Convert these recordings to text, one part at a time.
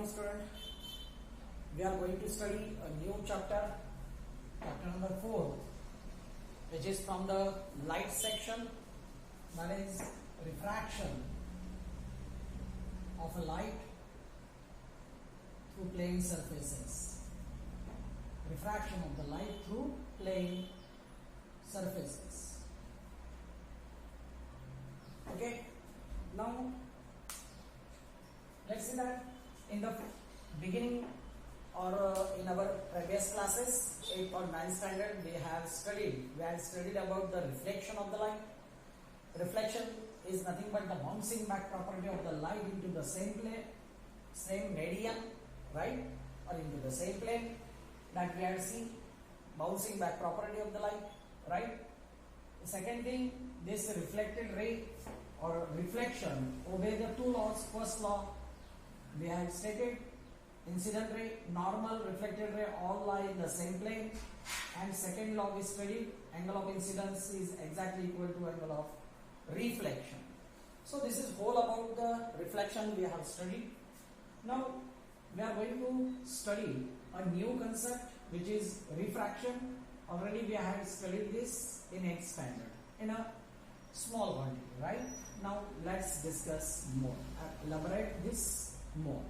morning, student. We are going to study a new chapter, chapter number 4, which is from the light section, that is refraction of a light through plane surfaces. Refraction of the light through plane surfaces. Okay, now let's see that in the beginning or in our previous classes, 8th or 9th standard, we had studied about the reflection of the light. Reflection is nothing but the bouncing back property of the light into the same plane, same medium, right, or into the same plane that we had seen, bouncing back property of the light, right. The second thing, this reflected ray or reflection obey the two laws. First law we have stated, incident ray, normal, reflected ray all lie in the same plane, and second law we studied, angle of incidence is exactly equal to angle of reflection. So this is whole about the reflection we have studied. Now we are going to study a new concept, which is refraction. Already we have studied this in 8th standard in a small quantity, right? Now let's discuss more, elaborate this more.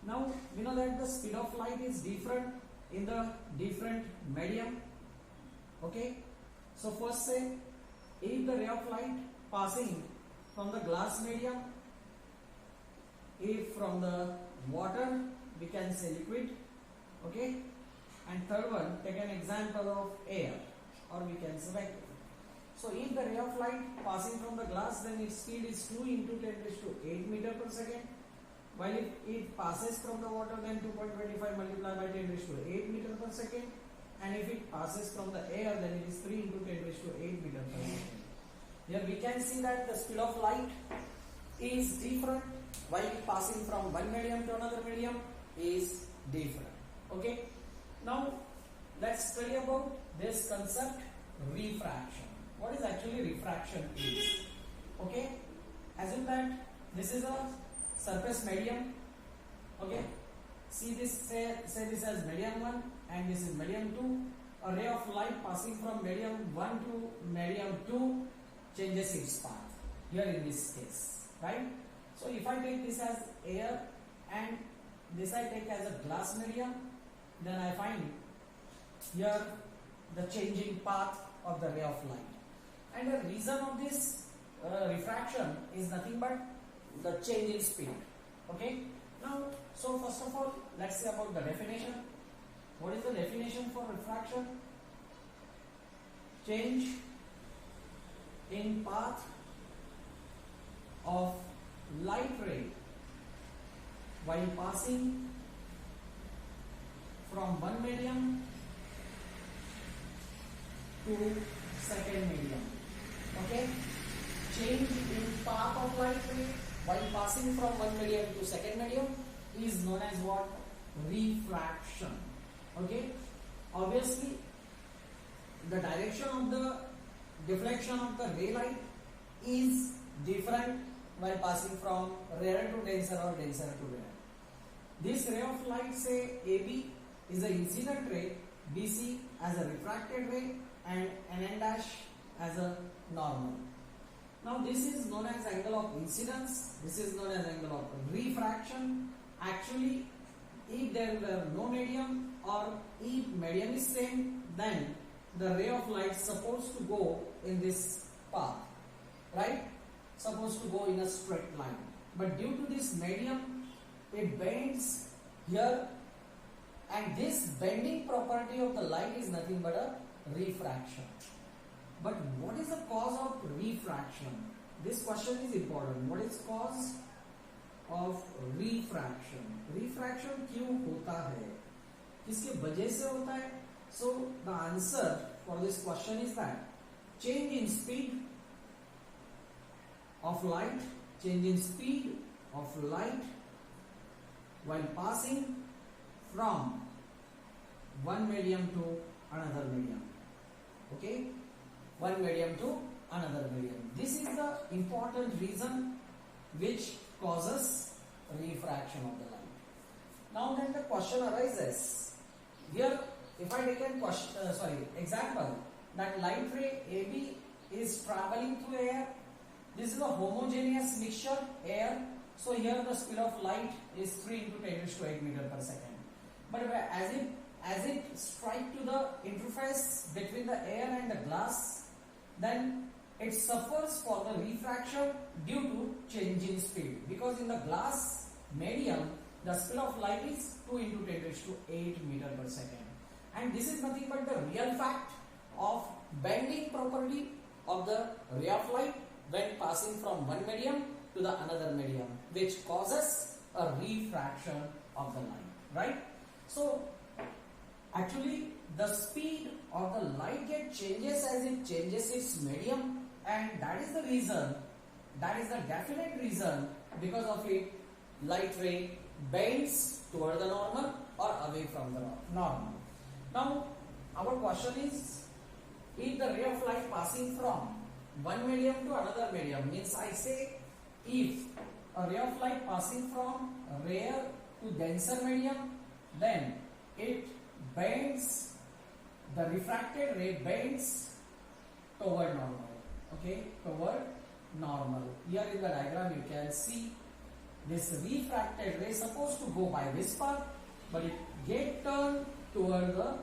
Now we know that the speed of light is different in the different medium. Okay, so first say, if the ray of light passing from the glass medium, if from the water, we can say liquid. Okay, and third one, take an example of air, or we can say vacuum. So if the ray of light passing from the glass, then its speed is 2 into 10 raised to 8 meter per second. While if it passes from the water, then 2.25 multiplied by 10 raised to 8 meter per second. And if it passes from the air, then it is 3 into 10 raised to 8 meter per second. Here we can see that the speed of light is different while passing from one medium to another medium is different. Okay. Now let's study about this concept, refraction. What is actually refraction is? Okay. Assume that this is a surface medium. Okay. See this, say this as medium 1 and this is medium 2. A ray of light passing from medium 1 to medium 2 changes its path here in this case, right? So if I take this as air and this I take as a glass medium, then I find here the changing path of the ray of light. And the reason of this refraction is nothing but the change in speed. Okay. Now, so first of all, let's see about the definition. What is the definition for refraction? Change in path of light ray while passing from one medium to second medium. Okay, change in path of light ray while passing from one medium to second medium is known as what? Refraction. Okay, obviously the direction of the deflection of the ray light is different while passing from rarer to denser or denser to rarer. This ray of light, say AB, is an incident ray, BC as a refracted ray, and NN dash as a normal. Now this is known as angle of incidence, this is known as angle of refraction. Actually, if there were no medium or if medium is same, then the ray of light is supposed to go in this path, right? Supposed to go in a straight line. But due to this medium, it bends here, and this bending property of the light is nothing but a refraction. But what is the cause of refraction? This question is important. What is cause of refraction? Refraction क्यों होता है? किसके वजह से होता है? So the answer for this question is that change in speed of light, change in speed of light while passing from one medium to another medium. Okay, one medium to another medium. This is the important reason which causes refraction of the light. Now then the question arises. Here, if I take an example that light ray AB is traveling through air. This is a homogeneous mixture air. So here the speed of light is 3 into 10 raised to 8 meter per second. But as it strike to the interface between the air and the glass, then it suffers for the refraction due to change in speed. Because in the glass medium, the speed of light is 2 into 10 raised to 8 meter per second. And this is nothing but the real fact of bending property of the ray of light when passing from one medium to the another medium, which causes a refraction of the light, right? So actually the speed of the light changes as it changes its medium, and that is the reason, that is the definite reason, because of it light ray bends toward the normal or away from the normal. Now our question is, if the ray of light passing from one medium to another medium, means I say if a ray of light passing from rare to denser medium, then it bends, the refracted ray bends toward normal, okay, toward normal. Here in the diagram you can see this refracted ray supposed to go by this path, but it get turned toward the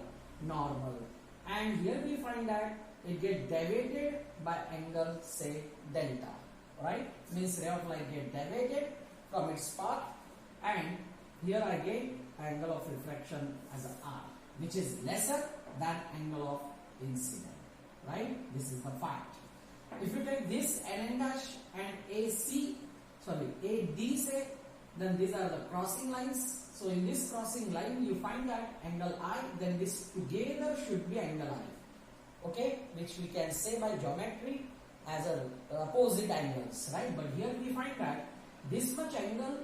normal, and here we find that it get deviated by angle, say delta, right? Means ray of light get deviated from its path, and here I get angle of refraction as a R, which is lesser than angle of incident, right? This is the fact. If you take this NN dash and AD say, then these are the crossing lines. So in this crossing line you find that angle I, then this together should be angle I, okay, which we can say by geometry as a opposite angles, right? But here we find that this much angle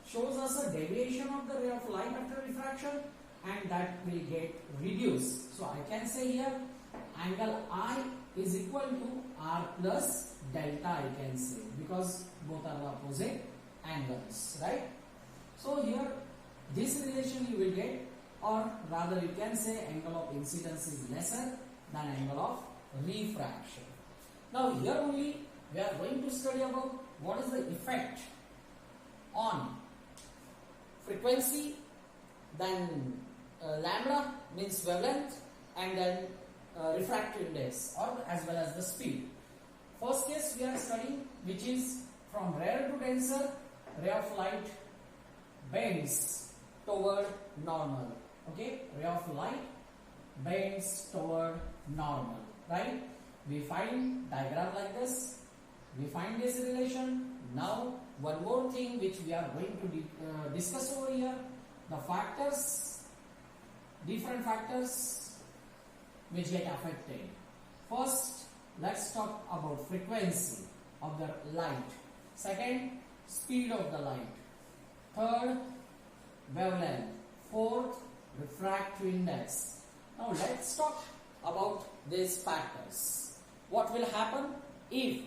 shows us a deviation of the ray of light after refraction, and that will get reduced. So I can say here angle I is equal to R plus delta, I can say, because both are the opposite angles, right? So here this relation you will get, or rather you can say angle of incidence is lesser than angle of refraction. Now here only we are going to study about what is the effect on frequency, then lambda means wavelength, and then refractive index, or as well as the speed. First case we are studying, which is from rare to denser, ray of light bends toward normal, okay, ray of light bends toward normal, right? We find diagram like this, we find this relation. Now one more thing which we are going to discuss over here, the factors, different factors which get affected. First, let's talk about frequency of the light. Second, speed of the light. Third, wavelength. Fourth, refractive index. Now let's talk about these factors. What will happen if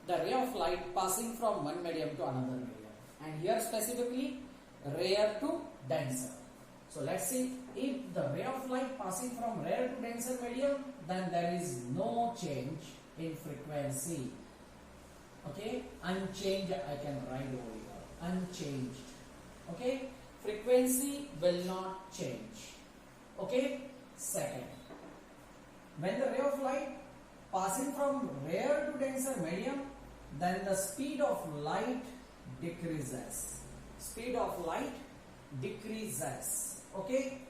the ray of light passing from one medium to another medium, and here specifically rare to denser. So let's see, if the ray of light passing from rare to denser medium, then there is no change in frequency, okay, unchanged, I can write over here, unchanged, okay, frequency will not change, okay. Second, when the ray of light passing from rare to denser medium, then the speed of light decreases, speed of light decreases, okay.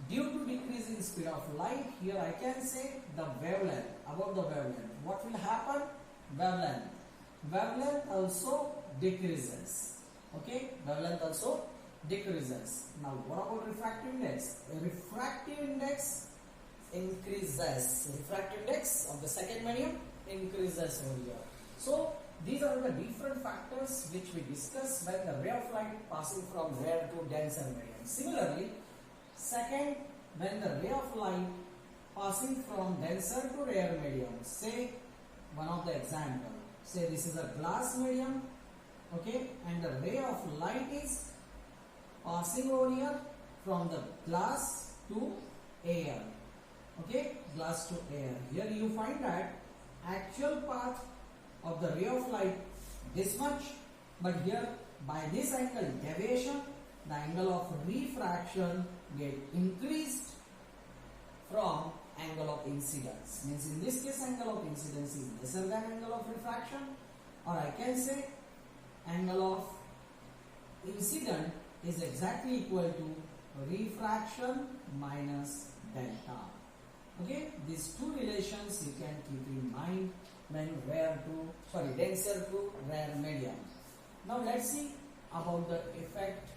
Due to decrease in speed of light, here I can say the wavelength, about the wavelength, what will happen? Wavelength also decreases, okay, wavelength also decreases. Now what about refractive index? Refractive index increases, refractive index of the second medium increases over here. So these are the different factors which we discuss when the ray of light passing from rare to denser medium. Similarly, second, when the ray of light passing from denser to rare medium, say one of the example, say this is a glass medium, okay, and the ray of light is passing over here from the glass to air. Okay, glass to air. Here you find that actual path of the ray of light this much, but here by this angle deviation, the angle of refraction get increased from angle of incidence. Means in this case angle of incidence is lesser than angle of refraction, or I can say angle of incident is exactly equal to refraction minus delta. Okay, these two relations you can keep in mind when denser to rare medium. Now let's see about the effect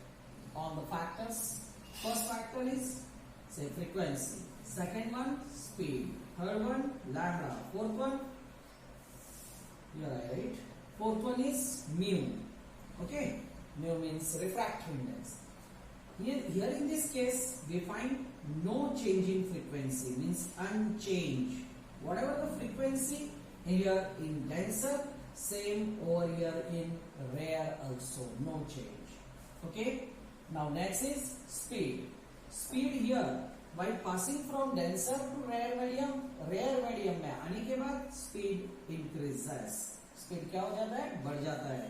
on the factors. First factor is say frequency, second one speed, third one lambda, fourth one you are right, fourth one is mu. Okay, mu means refractive index. Here in this case we find no change in frequency, means unchanged. Whatever the frequency here in denser, same over here in rare also, no change. Okay, now next is speed. Speed here while passing from denser to rare medium में आने के बाद speed increases. Speed क्या हो जाता है? बढ़ जाता है.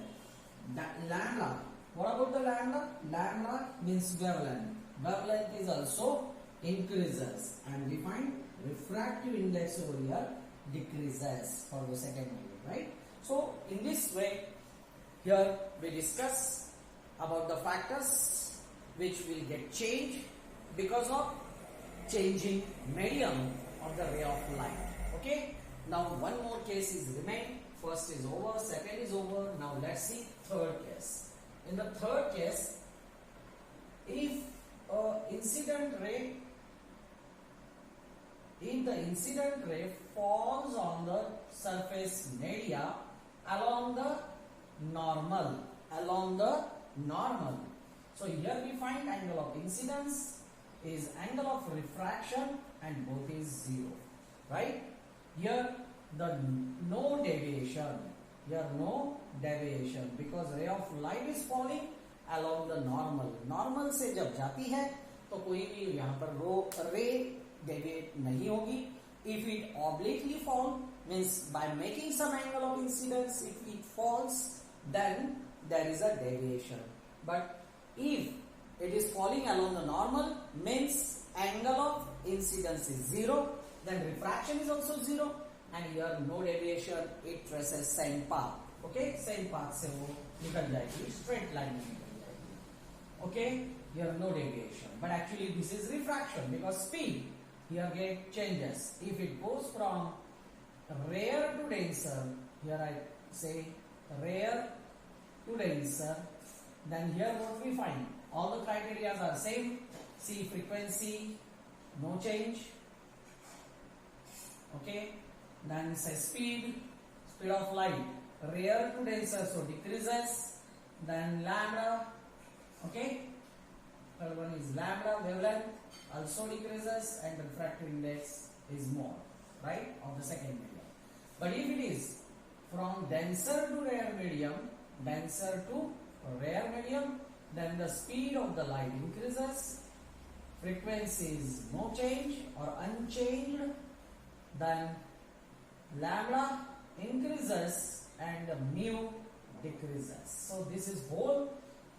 Lambda. What about the lambda? Lambda means wavelength. Wavelength is also increases, and we find refractive index over here decreases for the second medium, right? So in this way, here we discuss about the factors which will get changed because of changing medium of the ray of light. Okay. Now one more case is remain. First is over, second is over. Now let's see third case. In the third case, if the incident ray falls on the surface media along the normal. So here we find angle of incidence is angle of refraction and both is 0, right? Here the no deviation because ray of light is falling along the normal से जब जाती है तो कोई भी यहाँ पर रे deviate नहीं होगी. If it obliquely fall, means by making some angle of incidence, if it falls, then there is a deviation. But if it is falling along the normal, means angle of incidence is 0, then refraction is also 0, and here no deviation, it traces same path. Okay, same path से वो निकल जाएगी, straight line में निकल जाएगी. Okay, here no deviation, but actually this is refraction because speed here get changes. If it goes from rare to denser, here I say rare to denser, then here what we find? All the criteria are same. See frequency, no change. Okay. Then say speed of light, rare to denser, so decreases. Then lambda. Okay. Third one is lambda, wavelength, also decreases, and refractive index is more, right, of the second medium. But if it is from denser to rare medium, then the speed of the light increases, frequency is no change or unchanged, then lambda increases and mu decreases. So this is whole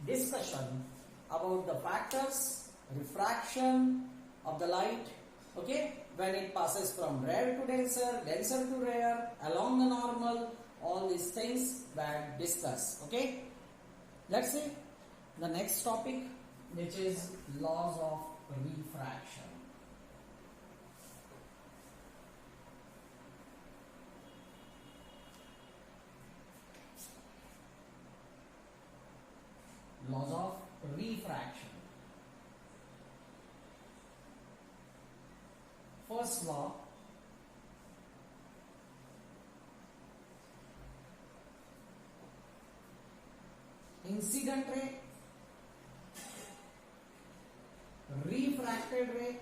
discussion about the factors, refraction of the light, okay, when it passes from rare to denser to rare, along the normal, all these things were discussed. Okay, let's see the next topic, which is laws of refraction. Laws of refraction. First law, incident ray, refracted ray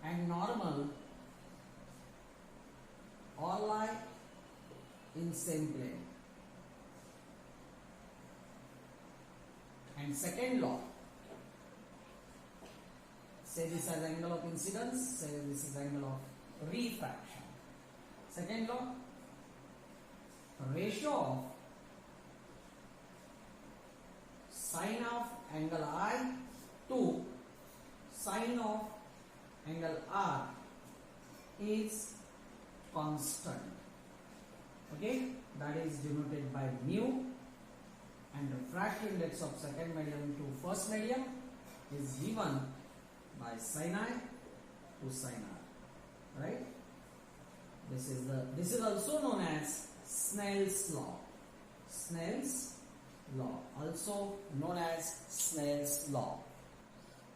and normal all lie in same plane. And second law, say this as angle of incidence, say this is angle of refraction. Second law, ratio of sine of angle I to sine of angle R is constant. Okay, that is denoted by mu, and refractive index of second medium to first medium is given by sin I to sin R. Right? This is also known as Snell's law. Snell's law, also known as Snell's law.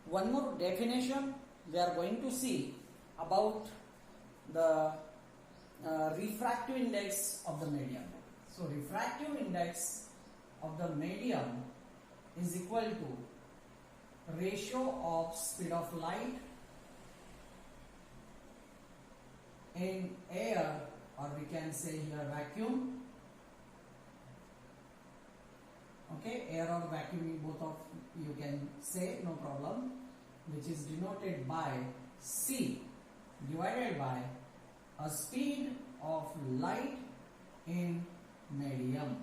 One more definition we are going to see about the refractive index of the medium. So refractive index of the medium is equal to ratio of speed of light in air, or we can say here vacuum. Okay, air or vacuum, both of you can say, no problem, which is denoted by C divided by a speed of light in medium.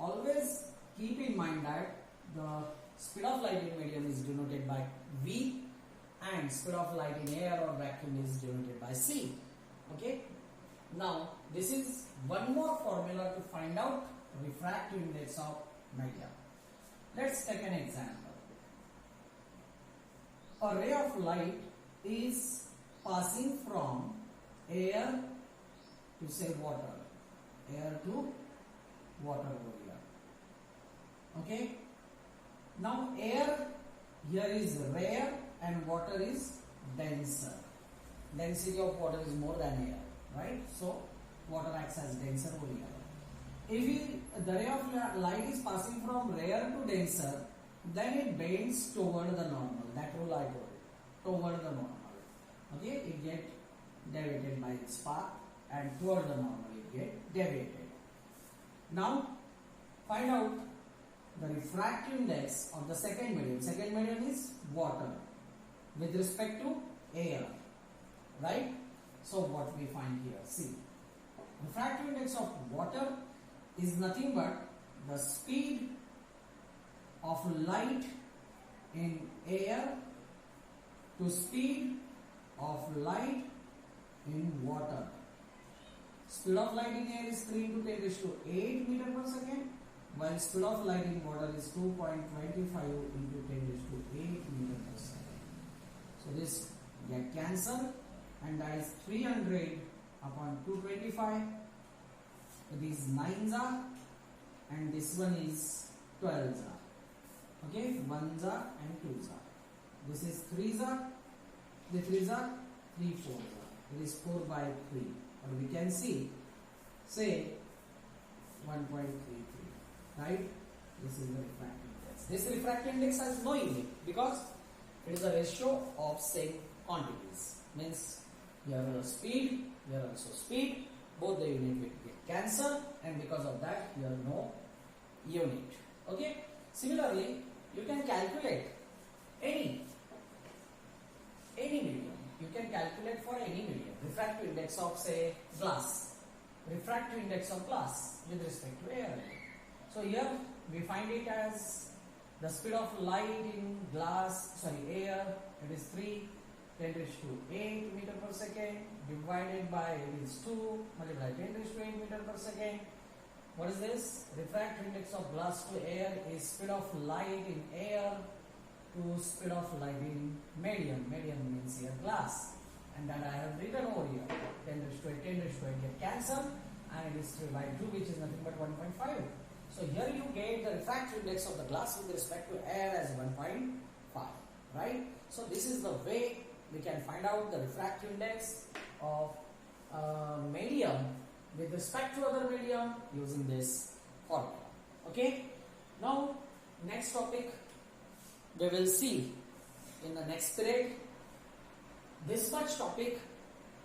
Always keep in mind that the speed of light in medium is denoted by V and speed of light in air or vacuum is denoted by C. Okay. Now this is one more formula to find out refractive index of medium. Let's take an example. A ray of light is passing from air to say water. Air to water over here. Okay. Now air here is rare and water is denser. Density of water is more than air, right? So water acts as denser over here. If the ray of light is passing from rare to denser, then it bends toward the normal. That rule I told. Toward the normal. Okay, it gets deviated by its path, and toward the normal it gets deviated. Now find out the refractive index of the second medium. Second medium is water with respect to air, right? So what we find here, see, refractive index of water is nothing but the speed of light in air to speed of light in water. Speed of light in air is 3 into 10 raised to 8 meter per second, while speed of light in water is 2.25 into 10 raised to 8 meter per second. So this get cancelled, and that is 300 upon 225. These 9s are, and this one is 12s are. Okay, 1s are and 2s are. This is 3s are, the 3s are, 3 4s are. It is 4 by 3. Or we can see, say 1.33, right? This is the refractive index. This refractive index has no unit because it is a ratio of same quantities. Means here is speed, here also speed. Both the unit will get cancelled, and because of that here no unit. Okay. Similarly, you can calculate any medium. You can calculate for any medium. Refractive index of say glass. Refractive index of glass with respect to air. So here we find it as the speed of light in air. It is 3 10 raised to 8 meter per second divided by it is 2 multiplied 10 raised to 8 meter per second. What is this? Refractive index of glass to air is speed of light in air to speed of light in medium. Medium means here glass, and that I have written over here. 10 raised to 8, 10 raised to 8 get cancelled, and it is 3 by 2, which is nothing but 1.5. So here you get the refractive index of the glass with respect to air as 1.5, right? So this is the way we can find out the refractive index of medium with respect to other medium using this formula. Okay. Now next topic we will see in the next period. This much topic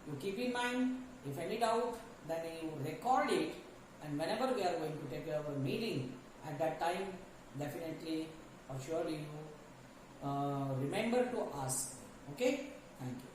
you keep in mind. If any doubt, then you record it, and whenever we are going to take our meeting, at that time definitely or surely you remember to ask. Okay, thank you.